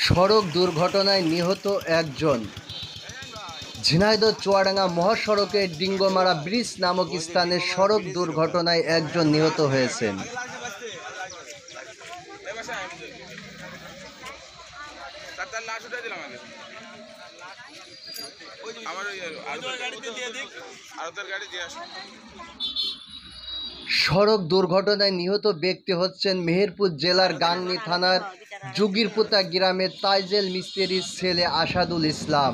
সড়ক দুর্ঘটনায় নিহত একজন। ঝিনাইদহ চুয়াডাঙ্গা মহাসড়কের ডিঙ্গমারা ব্রিজ নামক স্থানে সড়ক দুর্ঘটনায় একজন নিহত হয়েছেন। সড়ক দুর্ঘটনায় নিহত ব্যক্তি হচ্ছেন মেহেরপুর জেলার গাংনী থানার জুগিরপুতা গ্রামের তাইজেল মিস্ত্রির ছেলে আসাদুল ইসলাম।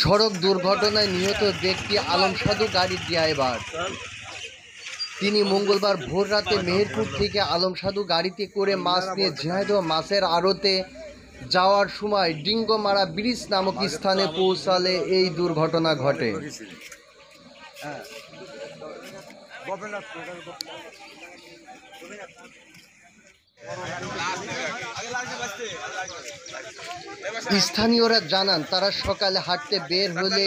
সড়ক দুর্ঘটনায় নিহত ব্যক্তি আলম সাধু গাড়ির ড্রাইভার। তিনি মঙ্গলবার ভোর রাতে মেহেরপুর থেকে আলম সাধু গাড়িতে করে মাছ নিয়ে ঝিনাইদহ মাছের আড়তে যাওয়ার সময় ডিঙ্গমারা ব্রিজ নামক স্থানে পৌঁছালে এই দুর্ঘটনা ঘটে। স্থানীয়রা জানান, তারা সকালে হাঁটতে বের হলে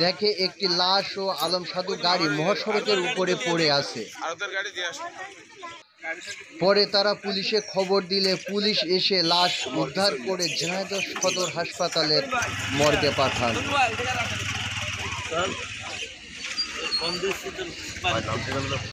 দেখে একটি লাশ ও আলম সাধু গাড়ি মহাসড়কের উপরে পড়ে আছে। পরে তারা পুলিশে খবর দিলে পুলিশ এসে লাশ উদ্ধার করে ঝিনাইদহ সদর হাসপাতালের মর্গে পাঠান।